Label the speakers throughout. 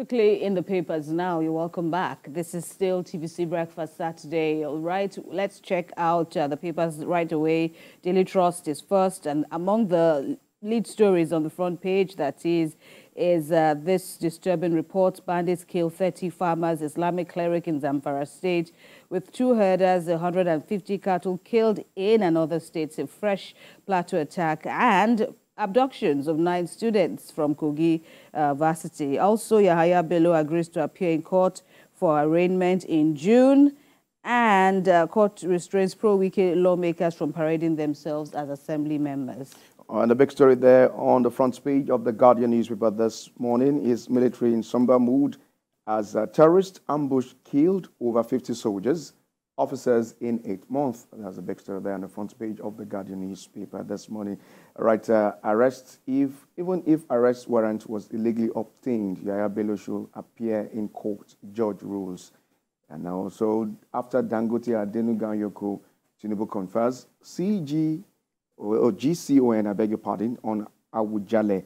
Speaker 1: Quickly in the papers now, you're welcome back. This is still TVC Breakfast Saturday. All right, let's check out the papers right away. Daily Trust is first, and among the lead stories on the front page, that is this disturbing report: bandits kill 30 farmers, Islamic cleric in Zamfara state, with 2 herders, 150 cattle killed in another state, a fresh plateau attack, and abductions of 9 students from Kogi Varsity. Also, Yahaya Bello agrees to appear in court for arraignment in June, and court restrains Pro-Wike lawmakers from parading themselves as assembly members.
Speaker 2: And the big story there on the front page of the Guardian newspaper this morning is military in somber mood as terrorist ambush killed over 50 soldiers, officers in 8 months. That's a big story there on the front page of the Guardian newspaper this morning. Right, even if arrest warrant was illegally obtained, Yahaya Bello should appear in court, judge rules. And also, after Dangote Adenuganyoko, Tinubu confers GCON, I beg your pardon, on Awujale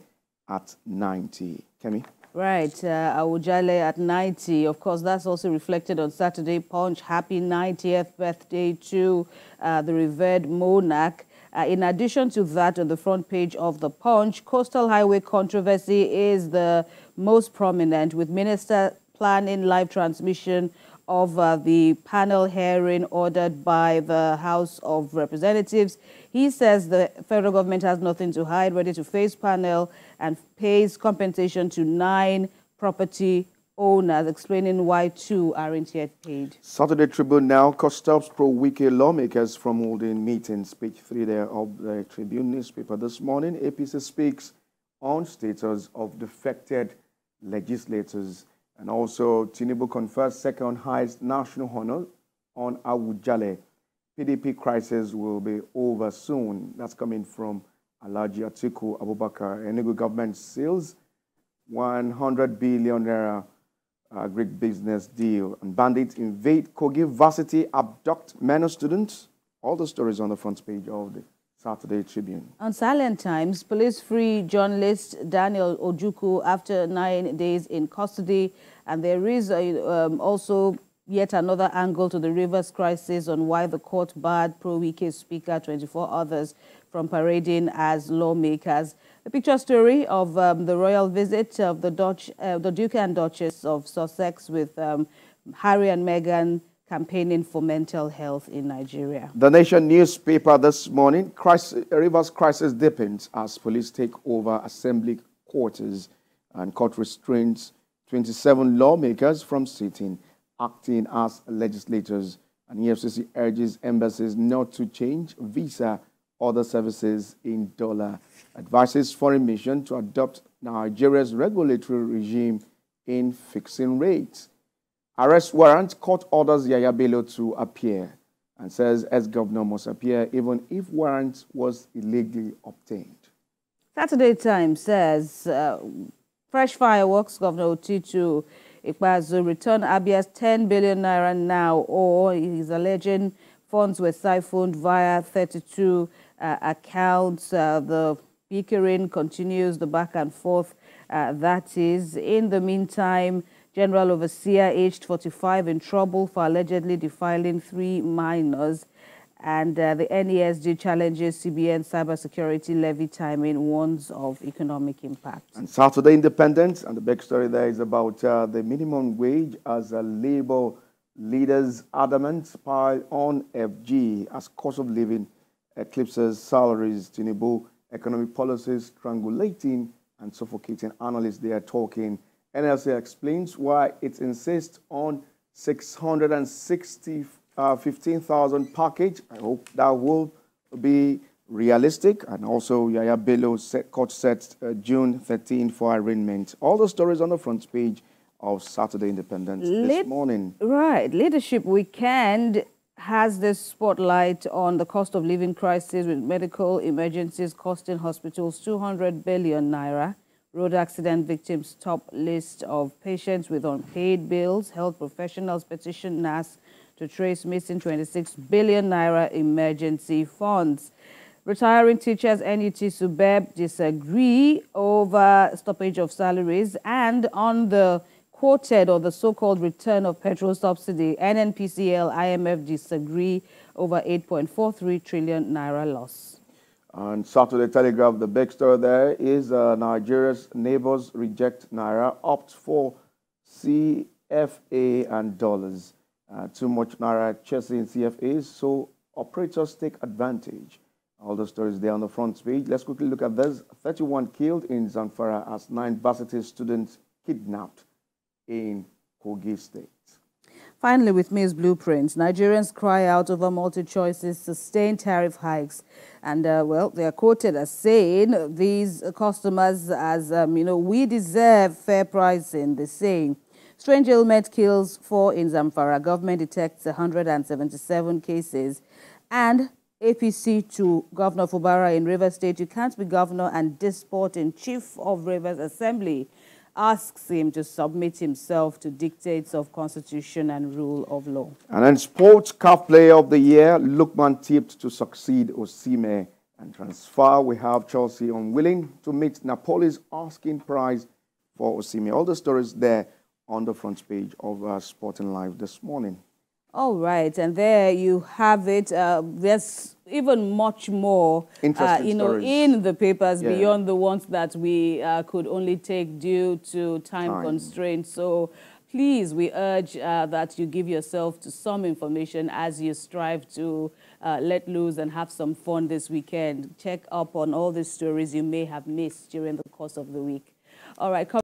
Speaker 2: at 90. Kemi?
Speaker 1: Right, Awujale at 90. Of course, that's also reflected on Saturday Punch. Happy 90th birthday to the revered monarch. In addition to that, on the front page of the Punch, coastal highway controversy is the most prominent, with Minister planning live transmission of the panel hearing ordered by the House of Representatives. He says the federal government has nothing to hide, ready to face panel, and pays compensation to 9 property owners, explaining why 2 aren't yet paid.
Speaker 2: Saturday Tribune now stops Pro-Wike lawmakers from holding meetings. Page 3 there of the Tribune newspaper this morning. APC speaks on status of defected legislators. And also, Tinubu confers second highest national honor on Awujale. PDP crisis will be over soon. That's coming from Alhaji Atiku Abubakar. Enugu government seals 100 billion naira Greek business deal. And bandits invade Kogi Varsity, abduct minor students. All the stories on the front page of the Saturday Tribune.
Speaker 1: On Silent Times, police free journalist Daniel Ojukwu after 9 days in custody. And there is also yet another angle to the Rivers crisis on why the court barred Pro-Wike speaker, 24 others, from parading as lawmakers. The picture story of the royal visit of the Duke and Duchess of Sussex, with Harry and Meghan campaigning for mental health in Nigeria.
Speaker 2: The Nation newspaper this morning: Rivers crisis deepens as police take over assembly quarters, and court restrains 27 lawmakers from sitting, acting as legislators. And EFCC urges embassies not to change visa other services in dollar. Advises foreign mission to adopt Nigeria's regulatory regime in fixing rates. Arrest warrant: court orders Yahaya Bello to appear, and says ex-governor must appear even if warrant was illegally obtained.
Speaker 1: Saturday Times says fresh fireworks: Governor Otitu Ikpeazu return Abia's 10 billion naira now, or he's alleging funds were siphoned via 32 accounts. The bickering continues, the back and forth, that is. In the meantime, General Overseer, aged 45, in trouble for allegedly defiling 3 minors. And the NESD challenges CBN cybersecurity levy timing, warns of economic impact.
Speaker 2: And Saturday Independent, and the big story there is about the minimum wage as Labour leaders adamant pile on FG as cost of living eclipses salaries. Tinubu economic policies strangulating and suffocating. Analysts, they are talking. NLC explains why it insists on 15,000 package. I hope that will be realistic. And also, Yahaya Bello court set June 13 for arraignment. All the stories on the front page of Saturday Independent this morning.
Speaker 1: Right. Leadership Weekend has this spotlight on the cost of living crisis, with medical emergencies costing hospitals 200 billion naira. Road accident victims top list of patients with unpaid bills. Health professionals petition NAS to trace missing 26 billion naira emergency funds. Retiring teachers NUT Subeb disagree over stoppage of salaries. And on the quoted on the so-called return of petrol subsidy. NNPCL, IMF disagree over 8.43 trillion naira loss.
Speaker 2: On Saturday Telegraph, the big story there is Nigeria's neighbors reject naira, opt for CFA and dollars. Too much naira chasing CFAs, so operators take advantage. All the stories there on the front page. Let's quickly look at this. 31 killed in Zamfara as 9 varsity students kidnapped in Kogi State.
Speaker 1: Finally, with Ms. Blueprints, Nigerians cry out over multi-choices, sustained tariff hikes. And, well, they are quoted as saying, these customers, as, we deserve fair pricing, they're saying. Strange ailment kills 4 in Zamfara. Government detects 177 cases. And APC to Governor Fubara in Rivers State, you can't be governor and despot in Chief of Rivers Assembly, asks him to submit himself to dictates of constitution and rule of law.
Speaker 2: And then Sports CAF Player of the Year, Lukman tipped to succeed Osimhen and transfer. We have Chelsea unwilling to meet Napoli's asking price for Osimhen. All the stories there on the front page of Sporting Live this morning.
Speaker 1: All right, and there you have it. There's even much more,
Speaker 2: interesting stories
Speaker 1: in the papers beyond the ones that we could only take due to time constraints. So please, we urge that you give yourself to some information as you strive to let loose and have some fun this weekend. Check up on all the stories you may have missed during the course of the week. All right.